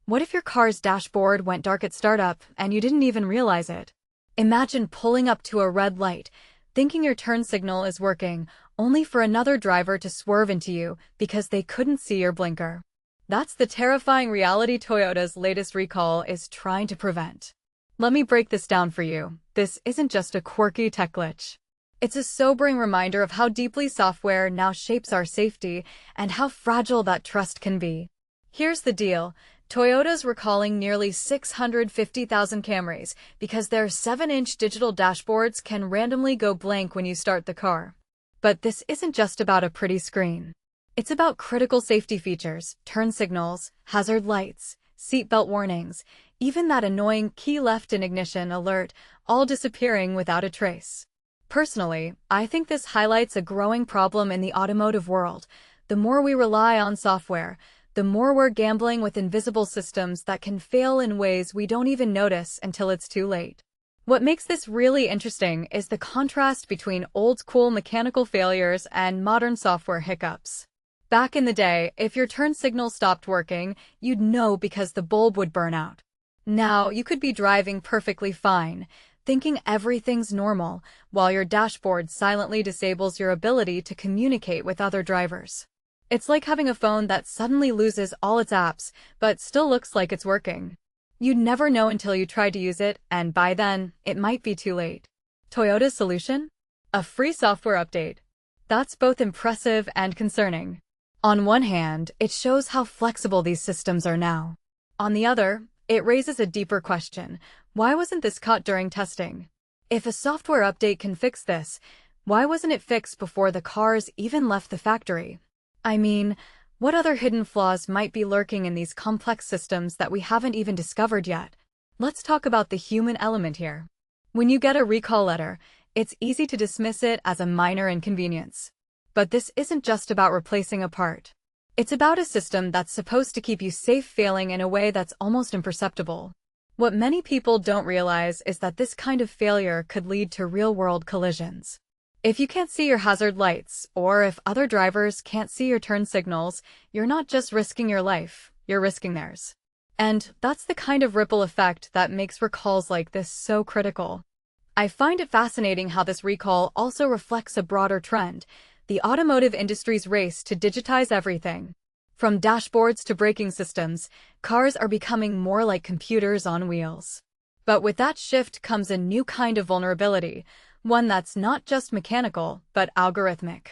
What if your car's dashboard went dark at startup and you didn't even realize it? Imagine pulling up to a red light, thinking your turn signal is working, only for another driver to swerve into you because they couldn't see your blinker. That's the terrifying reality Toyota's latest recall is trying to prevent. Let me break this down for you. This isn't just a quirky tech glitch. It's a sobering reminder of how deeply software now shapes our safety and how fragile that trust can be. Here's the deal. Toyota's recalling nearly 650,000 Camrys because their 7-inch digital dashboards can randomly go blank when you start the car. But this isn't just about a pretty screen. It's about critical safety features, turn signals, hazard lights, seatbelt warnings, even that annoying key left in ignition alert, all disappearing without a trace. Personally, I think this highlights a growing problem in the automotive world. The more we rely on software, the more we're gambling with invisible systems that can fail in ways we don't even notice until it's too late. What makes this really interesting is the contrast between old-school mechanical failures and modern software hiccups. Back in the day, if your turn signal stopped working, you'd know because the bulb would burn out. Now, you could be driving perfectly fine, thinking everything's normal, while your dashboard silently disables your ability to communicate with other drivers. It's like having a phone that suddenly loses all its apps, but still looks like it's working. You'd never know until you tried to use it, and by then, it might be too late. Toyota's solution? A free software update. That's both impressive and concerning. On one hand, it shows how flexible these systems are now. On the other, it raises a deeper question. Why wasn't this caught during testing? If a software update can fix this, why wasn't it fixed before the cars even left the factory? I mean, what other hidden flaws might be lurking in these complex systems that we haven't even discovered yet? Let's talk about the human element here. When you get a recall letter, it's easy to dismiss it as a minor inconvenience. But this isn't just about replacing a part. It's about a system that's supposed to keep you safe failing in a way that's almost imperceptible. What many people don't realize is that this kind of failure could lead to real-world collisions. If you can't see your hazard lights, or if other drivers can't see your turn signals, you're not just risking your life, you're risking theirs. And that's the kind of ripple effect that makes recalls like this so critical. I find it fascinating how this recall also reflects a broader trend: the automotive industry's race to digitize everything. From dashboards to braking systems, cars are becoming more like computers on wheels. But with that shift comes a new kind of vulnerability, one that's not just mechanical, but algorithmic.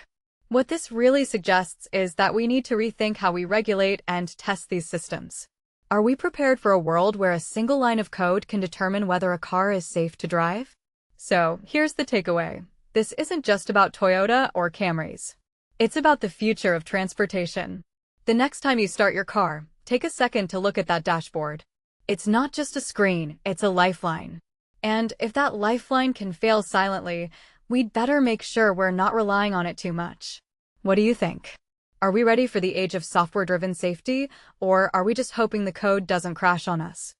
What this really suggests is that we need to rethink how we regulate and test these systems. Are we prepared for a world where a single line of code can determine whether a car is safe to drive? So, here's the takeaway. This isn't just about Toyota or Camrys. It's about the future of transportation. The next time you start your car, take a second to look at that dashboard. It's not just a screen, it's a lifeline. And if that lifeline can fail silently, we'd better make sure we're not relying on it too much. What do you think? Are we ready for the age of software-driven safety, or are we just hoping the code doesn't crash on us?